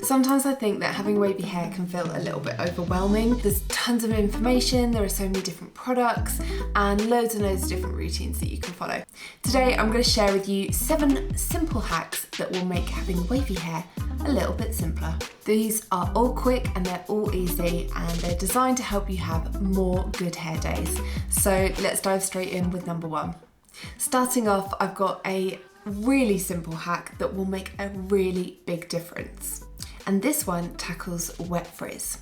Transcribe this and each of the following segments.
Sometimes I think that having wavy hair can feel a little bit overwhelming. There's tons of information, there are so many different products, and loads of different routines that you can follow. Today I'm going to share with you 7 simple hacks that will make having wavy hair a little bit simpler. These are all quick and they're all easy, and they're designed to help you have more good hair days. So let's dive straight in with number 1. Starting off, I've got a really simple hack that will make a really big difference. And this one tackles wet frizz.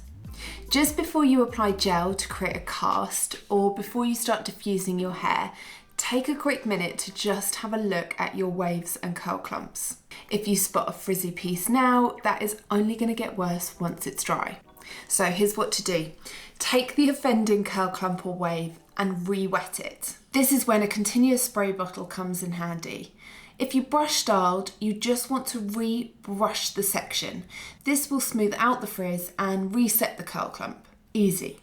Just before you apply gel to create a cast, or before you start diffusing your hair, take a quick minute to just have a look at your waves and curl clumps. If you spot a frizzy piece now, that is only going to get worse once it's dry. So here's what to do. Take the offending curl clump or wave and re-wet it. This is when a continuous spray bottle comes in handy. If you brush styled, you just want to re-brush the section. This will smooth out the frizz and reset the curl clump. Easy.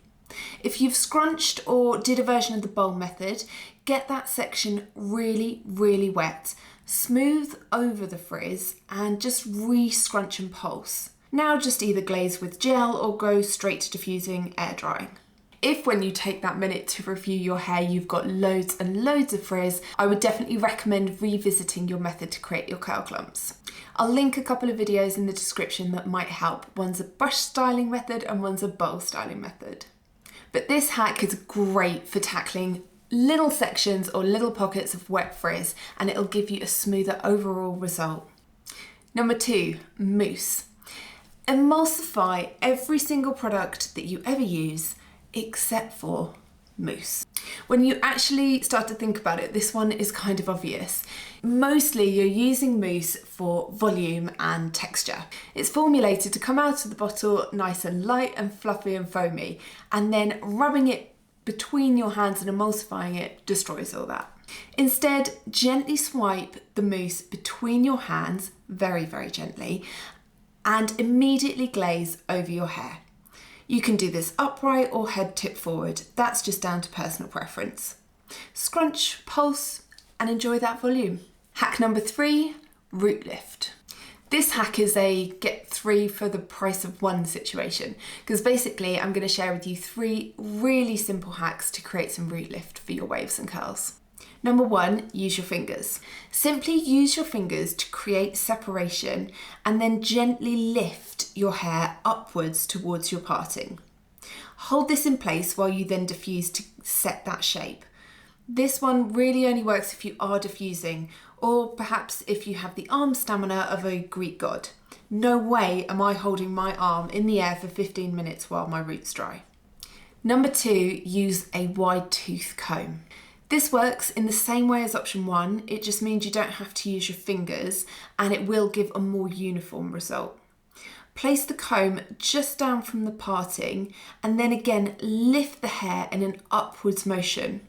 If you've scrunched or did a version of the bowl method, get that section really, really wet. Smooth over the frizz and just re-scrunch and pulse. Now just either glaze with gel or go straight to diffusing, air drying. If when you take that minute to review your hair you've got loads and loads of frizz, I would definitely recommend revisiting your method to create your curl clumps. I'll link a couple of videos in the description that might help. One's a brush styling method and one's a bowl styling method. But this hack is great for tackling little sections or little pockets of wet frizz, and it'll give you a smoother overall result. Number 2, mousse. Emulsify every single product that you ever use except for mousse. When you actually start to think about it, this one is kind of obvious. Mostly you're using mousse for volume and texture. It's formulated to come out of the bottle nice and light and fluffy and foamy, and then rubbing it between your hands and emulsifying it destroys all that. Instead, gently swipe the mousse between your hands, very, very gently, and immediately glaze over your hair. You can do this upright or head tip forward. That's just down to personal preference. Scrunch, pulse, and enjoy that volume. Hack number 3, root lift. This hack is a get 3 for the price of 1 situation, because basically I'm going to share with you 3 really simple hacks to create some root lift for your waves and curls. Number 1, use your fingers. Simply use your fingers to create separation and then gently lift your hair upwards towards your parting. Hold this in place while you then diffuse to set that shape. This one really only works if you are diffusing, or perhaps if you have the arm stamina of a Greek god. No way am I holding my arm in the air for 15 minutes while my roots dry. Number 2, use a wide tooth comb. This works in the same way as option 1, it just means you don't have to use your fingers, and it will give a more uniform result. Place the comb just down from the parting and then again lift the hair in an upwards motion.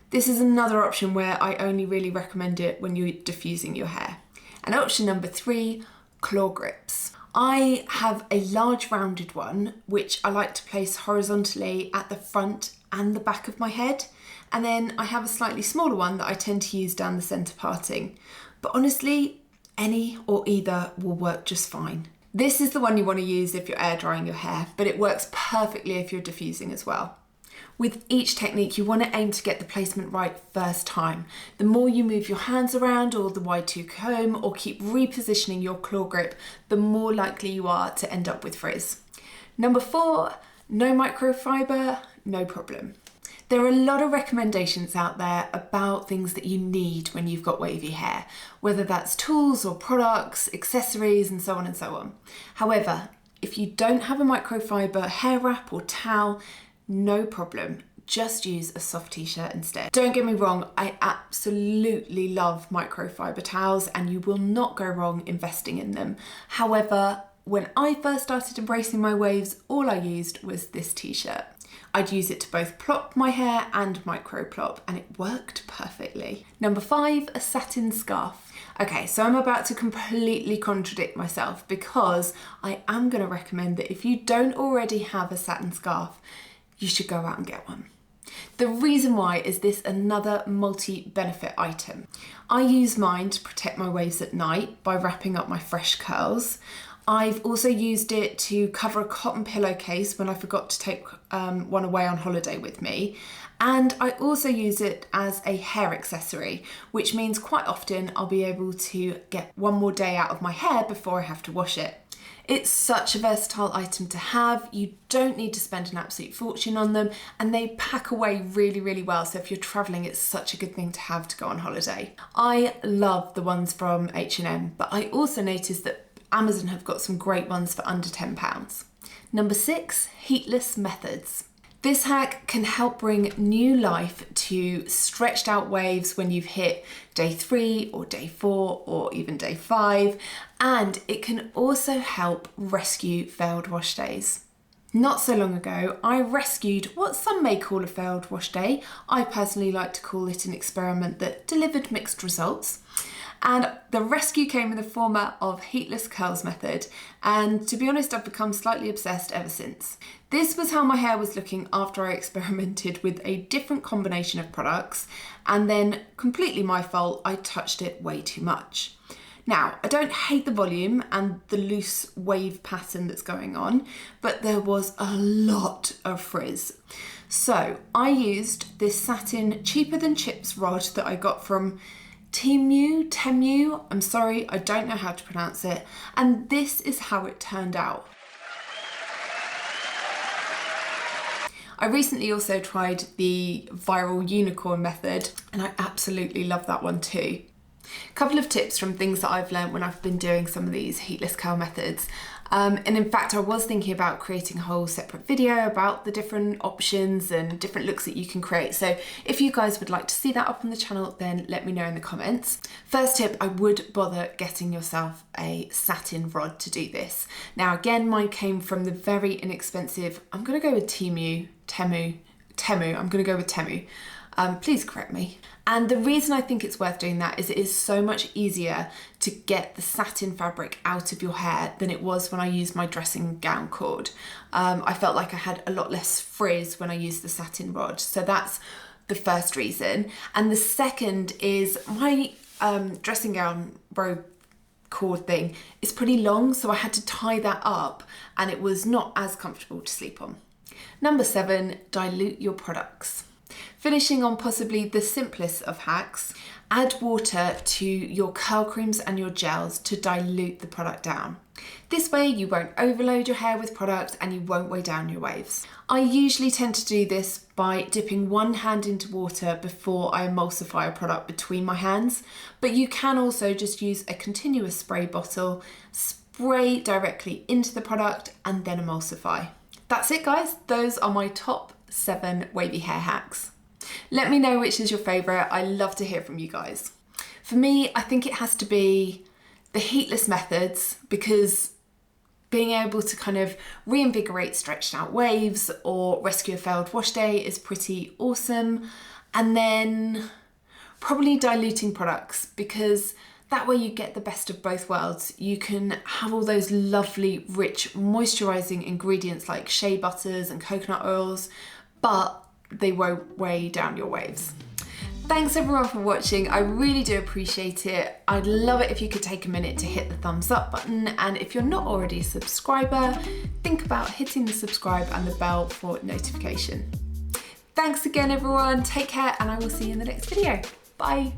This is another option where I only really recommend it when you're diffusing your hair. And option number 3, claw grips. I have a large rounded one which I like to place horizontally at the front and the back of my head. And then I have a slightly smaller one that I tend to use down the centre parting. But honestly, any or either will work just fine. This is the one you want to use if you're air drying your hair, but it works perfectly if you're diffusing as well. With each technique, you want to aim to get the placement right first time. The more you move your hands around or the wide tooth comb or keep repositioning your claw grip, the more likely you are to end up with frizz. Number 4, no microfiber, no problem. There are a lot of recommendations out there about things that you need when you've got wavy hair, whether that's tools or products, accessories, and so on and so on. However, if you don't have a microfiber hair wrap or towel, no problem. Just use a soft t-shirt instead. Don't get me wrong, I absolutely love microfiber towels and you will not go wrong investing in them. However, when I first started embracing my waves, all I used was this t-shirt. I'd use it to both plop my hair and micro plop, and it worked perfectly. Number 5, a satin scarf. Okay, so I'm about to completely contradict myself because I am going to recommend that if you don't already have a satin scarf, you should go out and get one. The reason why is this another multi-benefit item. I use mine to protect my waves at night by wrapping up my fresh curls. I've also used it to cover a cotton pillowcase when I forgot to take one away on holiday with me. And I also use it as a hair accessory, which means quite often I'll be able to get one more day out of my hair before I have to wash it. It's such a versatile item to have. You don't need to spend an absolute fortune on them, and they pack away really, really well. So if you're traveling, it's such a good thing to have to go on holiday. I love the ones from H&M, but I also noticed that Amazon have got some great ones for under £10. Number 6, heatless methods. This hack can help bring new life to stretched out waves when you've hit day 3 or day 4 or even day 5, and it can also help rescue failed wash days. Not so long ago, I rescued what some may call a failed wash day. I personally like to call it an experiment that delivered mixed results. And the rescue came in the format of heatless curls method, and to be honest, I've become slightly obsessed ever since. This was how my hair was looking after I experimented with a different combination of products, and then, completely my fault, I touched it way too much. Now, I don't hate the volume and the loose wave pattern that's going on, but there was a lot of frizz. So I used this satin cheaper than chips rod that I got from Temu, I'm sorry, I don't know how to pronounce it, and this is how it turned out. I recently also tried the viral unicorn method, and I absolutely love that one too. A couple of tips from things that I've learned when I've been doing some of these heatless curl methods. And in fact, I was thinking about creating a whole separate video about the different options and different looks that you can create. So if you guys would like to see that up on the channel, then let me know in the comments. First tip, I would bother getting yourself a satin rod to do this. Now again, mine came from the very inexpensive, I'm gonna go with Temu. Please correct me. And the reason I think it's worth doing that is it is so much easier to get the satin fabric out of your hair than it was when I used my dressing gown cord. I felt like I had a lot less frizz when I used the satin rod. So that's the first reason. And the second is my dressing gown robe cord thing is pretty long, so I had to tie that up and it was not as comfortable to sleep on. Number 7, dilute your products. Finishing on possibly the simplest of hacks, add water to your curl creams and your gels to dilute the product down. This way you won't overload your hair with product and you won't weigh down your waves. I usually tend to do this by dipping one hand into water before I emulsify a product between my hands, but you can also just use a continuous spray bottle, spray directly into the product and then emulsify. That's it guys, those are my top 7 wavy hair hacks. Let me know which is your favourite. I love to hear from you guys. For me, I think it has to be the heatless methods, because being able to kind of reinvigorate stretched out waves or rescue a failed wash day is pretty awesome. And then probably diluting products, because that way you get the best of both worlds. You can have all those lovely, rich, moisturising ingredients like shea butters and coconut oils, but they won't weigh down your waves. Thanks everyone for watching. I really do appreciate it. I'd love it if you could take a minute to hit the thumbs up button. And if you're not already a subscriber, think about hitting the subscribe and the bell for notification. Thanks again everyone. Take care and I will see you in the next video. Bye.